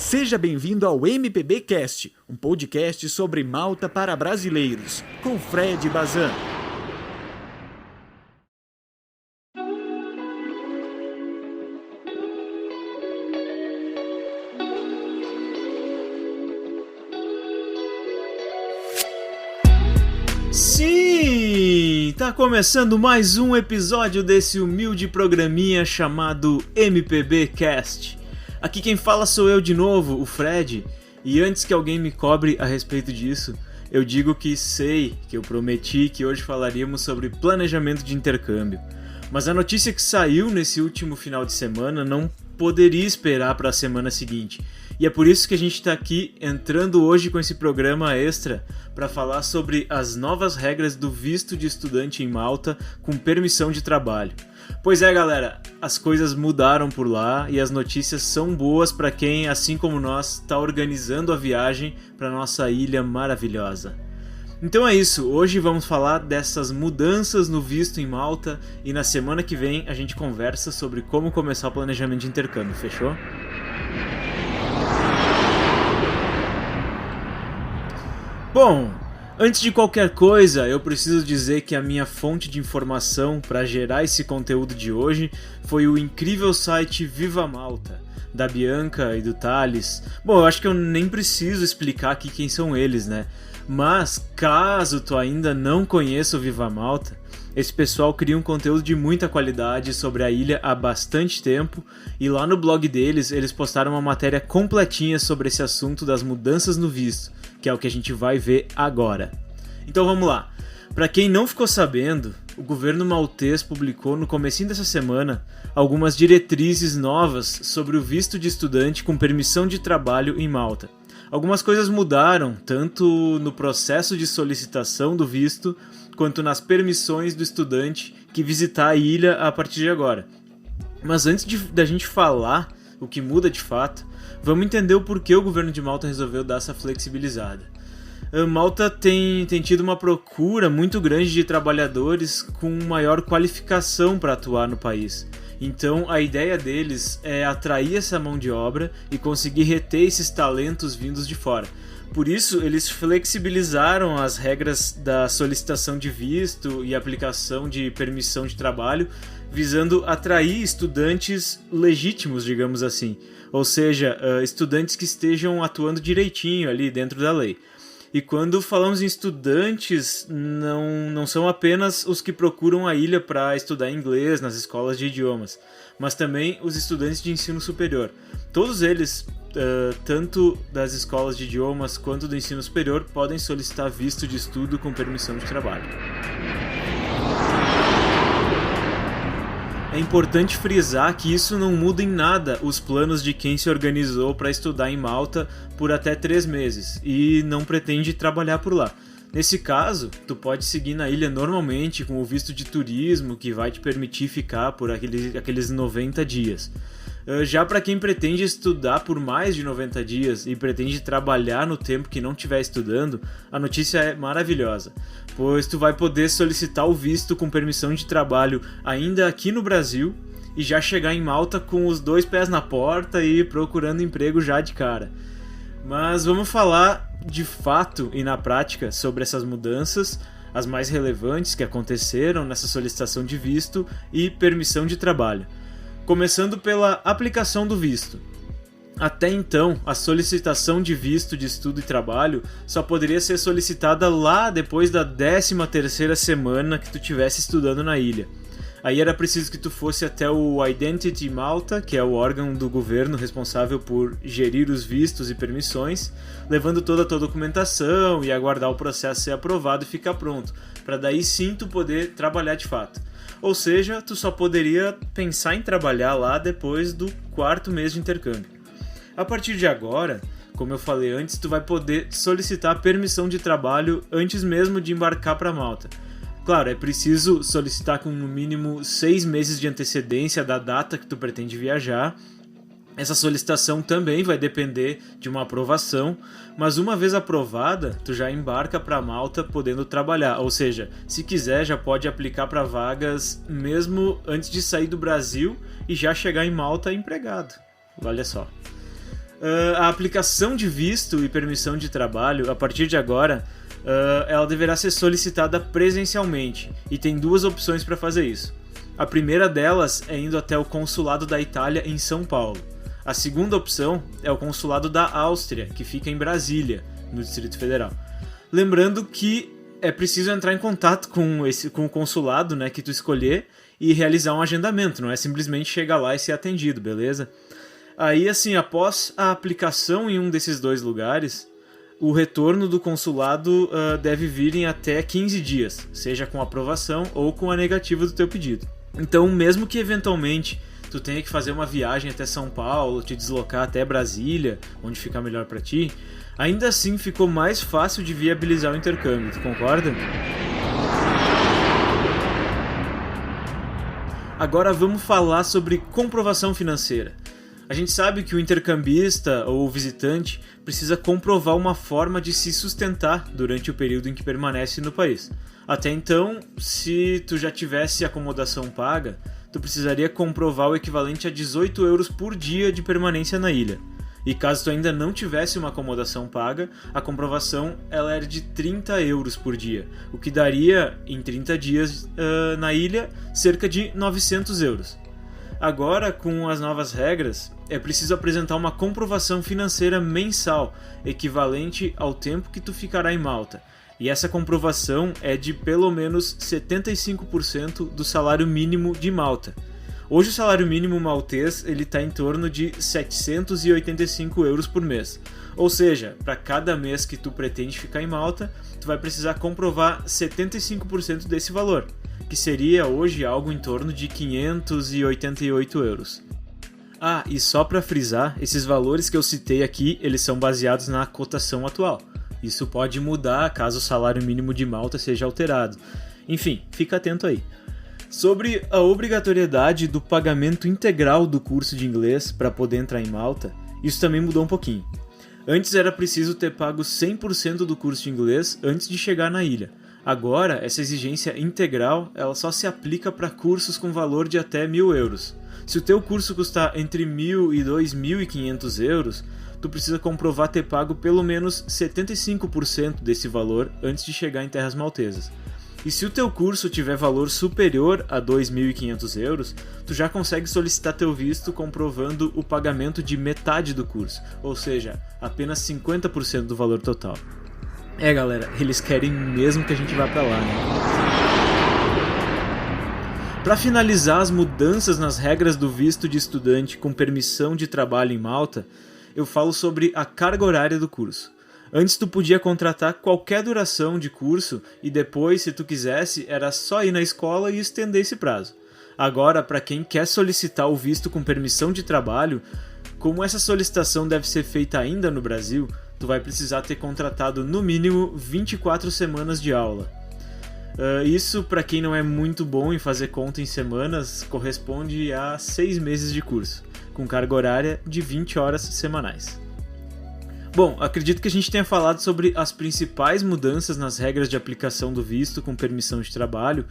Seja bem-vindo ao MPB Cast, um podcast sobre Malta para brasileiros, com Fred Bazan. Sim! Tá começando mais um episódio desse humilde programinha chamado MPB Cast. Aqui quem fala sou eu de novo, o Fred, e antes que alguém me cobre a respeito disso, eu digo que sei, que eu prometi que hoje falaríamos sobre planejamento de intercâmbio. Mas a notícia que saiu nesse último final de semana não poderia esperar para a semana seguinte. E é por isso que a gente está aqui entrando hoje com esse programa extra para falar sobre as novas regras do visto de estudante em Malta com permissão de trabalho. Pois é, galera, as coisas mudaram por lá e as notícias são boas para quem, assim como nós, está organizando a viagem para nossa ilha maravilhosa. Então é isso, hoje vamos falar dessas mudanças no visto em Malta e na semana que vem a gente conversa sobre como começar o planejamento de intercâmbio, fechou? Bom, antes de qualquer coisa, eu preciso dizer que a minha fonte de informação para gerar esse conteúdo de hoje foi o incrível site Viva Malta, da Bianca e do Thales. Bom, eu acho que eu nem preciso explicar aqui quem são eles, né? Mas, caso tu ainda não conheça o Viva Malta, esse pessoal cria um conteúdo de muita qualidade sobre a ilha há bastante tempo e lá no blog deles eles postaram uma matéria completinha sobre esse assunto das mudanças no visto, que é o que a gente vai ver agora. Então vamos lá. Para quem não ficou sabendo, o governo maltês publicou no comecinho dessa semana algumas diretrizes novas sobre o visto de estudante com permissão de trabalho em Malta. Algumas coisas mudaram, tanto no processo de solicitação do visto, quanto nas permissões do estudante que visitar a ilha a partir de agora. Mas antes da gente falar o que muda de fato, vamos entender o porquê o governo de Malta resolveu dar essa flexibilizada. Malta tem tido uma procura muito grande de trabalhadores com maior qualificação para atuar no país. Então a ideia deles é atrair essa mão de obra e conseguir reter esses talentos vindos de fora. Por isso, eles flexibilizaram as regras da solicitação de visto e aplicação de permissão de trabalho, visando atrair estudantes legítimos, digamos assim. Ou seja, estudantes que estejam atuando direitinho ali dentro da lei. E quando falamos em estudantes, não são apenas os que procuram a ilha para estudar inglês nas escolas de idiomas, mas também os estudantes de ensino superior. Todos eles, tanto das escolas de idiomas quanto do ensino superior, podem solicitar visto de estudo com permissão de trabalho. É importante frisar que isso não muda em nada os planos de quem se organizou para estudar em Malta por até 3 meses e não pretende trabalhar por lá. Nesse caso, tu pode seguir na ilha normalmente com o visto de turismo que vai te permitir ficar por aqueles 90 dias. Já para quem pretende estudar por mais de 90 dias e pretende trabalhar no tempo que não estiver estudando, a notícia é maravilhosa, pois tu vai poder solicitar o visto com permissão de trabalho ainda aqui no Brasil e já chegar em Malta com os 2 pés na porta e procurando emprego já de cara. Mas vamos falar de fato e na prática sobre essas mudanças, as mais relevantes que aconteceram nessa solicitação de visto e permissão de trabalho. Começando pela aplicação do visto. Até então, a solicitação de visto de estudo e trabalho só poderia ser solicitada lá depois da 13ª semana que tu estivesse estudando na ilha. Aí era preciso que tu fosse até o Identity Malta, que é o órgão do governo responsável por gerir os vistos e permissões, levando toda a tua documentação e aguardar o processo ser aprovado e ficar pronto, para daí sim tu poder trabalhar de fato. Ou seja, tu só poderia pensar em trabalhar lá depois do 4º mês de intercâmbio. A partir de agora, como eu falei antes, tu vai poder solicitar permissão de trabalho antes mesmo de embarcar para Malta. Claro, é preciso solicitar com no mínimo 6 meses de antecedência da data que tu pretende viajar. Essa solicitação também vai depender de uma aprovação, mas uma vez aprovada, tu já embarca para Malta podendo trabalhar, ou seja, se quiser já pode aplicar para vagas mesmo antes de sair do Brasil e já chegar em Malta empregado. Olha só. A aplicação de visto e permissão de trabalho, a partir de agora, ela deverá ser solicitada presencialmente, e tem duas opções para fazer isso. A primeira delas é indo até o consulado da Itália em São Paulo. A segunda opção é o consulado da Áustria, que fica em Brasília, no Distrito Federal. Lembrando que é preciso entrar em contato com o consulado, né, que tu escolher e realizar um agendamento, não é simplesmente chegar lá e ser atendido, beleza? Aí, assim, após a aplicação em um desses dois lugares, o retorno do consulado deve vir em até 15 dias, seja com aprovação ou com a negativa do teu pedido. Então, mesmo que eventualmente tu tenha que fazer uma viagem até São Paulo, te deslocar até Brasília, onde ficar melhor para ti, ainda assim ficou mais fácil de viabilizar o intercâmbio, tu concorda? Agora vamos falar sobre comprovação financeira. A gente sabe que o intercambista ou o visitante precisa comprovar uma forma de se sustentar durante o período em que permanece no país. Até então, se tu já tivesse acomodação paga, tu precisaria comprovar o equivalente a 18 euros por dia de permanência na ilha. E caso tu ainda não tivesse uma acomodação paga, a comprovação ela era de 30 euros por dia, o que daria, em 30 dias na ilha, cerca de 900 euros. Agora, com as novas regras, é preciso apresentar uma comprovação financeira mensal, equivalente ao tempo que tu ficará em Malta. E essa comprovação é de pelo menos 75% do salário mínimo de Malta. Hoje o salário mínimo maltês está em torno de 785 euros por mês. Ou seja, para cada mês que tu pretende ficar em Malta, tu vai precisar comprovar 75% desse valor, que seria hoje algo em torno de 588 euros. Ah, e só para frisar, esses valores que eu citei aqui, eles são baseados na cotação atual. Isso pode mudar caso o salário mínimo de Malta seja alterado. Enfim, fica atento aí. Sobre a obrigatoriedade do pagamento integral do curso de inglês para poder entrar em Malta, isso também mudou um pouquinho. Antes era preciso ter pago 100% do curso de inglês antes de chegar na ilha. Agora, essa exigência integral ela só se aplica para cursos com valor de até 1.000 euros. Se o teu curso custar entre 1.000 e 2.500 euros, tu precisa comprovar ter pago pelo menos 75% desse valor antes de chegar em terras maltesas. E se o teu curso tiver valor superior a 2.500 euros, tu já consegue solicitar teu visto comprovando o pagamento de metade do curso, ou seja, apenas 50% do valor total. É, galera, eles querem mesmo que a gente vá pra lá, né? Para finalizar as mudanças nas regras do visto de estudante com permissão de trabalho em Malta, eu falo sobre a carga horária do curso. Antes tu podia contratar qualquer duração de curso e depois, se tu quisesse, era só ir na escola e estender esse prazo. Agora, para quem quer solicitar o visto com permissão de trabalho, como essa solicitação deve ser feita ainda no Brasil, tu vai precisar ter contratado no mínimo 24 semanas de aula. Isso, para quem não é muito bom em fazer conta em semanas, corresponde a 6 meses de curso, com carga horária de 20 horas semanais. Bom, acredito que a gente tenha falado sobre as principais mudanças nas regras de aplicação do visto com permissão de trabalho,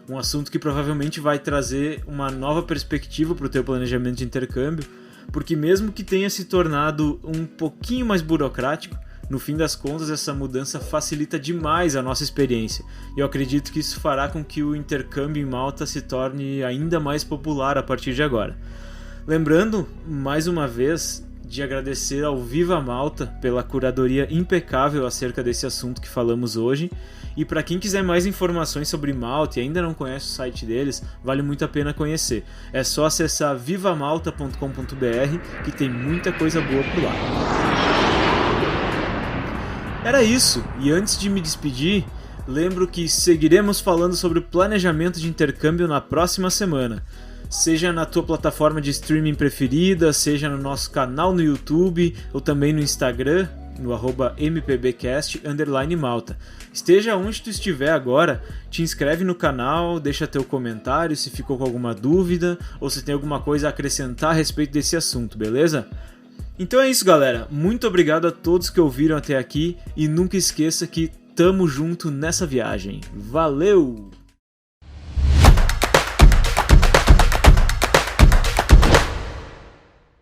um assunto que provavelmente vai trazer uma nova perspectiva para o teu planejamento de intercâmbio, porque mesmo que tenha se tornado um pouquinho mais burocrático, no fim das contas essa mudança facilita demais a nossa experiência, e eu acredito que isso fará com que o intercâmbio em Malta se torne ainda mais popular a partir de agora. Lembrando, mais uma vez, de agradecer ao Viva Malta pela curadoria impecável acerca desse assunto que falamos hoje. E para quem quiser mais informações sobre Malta e ainda não conhece o site deles, vale muito a pena conhecer. É só acessar vivamalta.com.br que tem muita coisa boa por lá. Era isso, e antes de me despedir, lembro que seguiremos falando sobre o planejamento de intercâmbio na próxima semana. Seja na tua plataforma de streaming preferida, seja no nosso canal no YouTube ou também no Instagram, no @mpbcast_malta. Esteja onde tu estiver agora, te inscreve no canal, deixa teu comentário se ficou com alguma dúvida ou se tem alguma coisa a acrescentar a respeito desse assunto, beleza? Então é isso, galera. Muito obrigado a todos que ouviram até aqui e nunca esqueça que tamo junto nessa viagem. Valeu!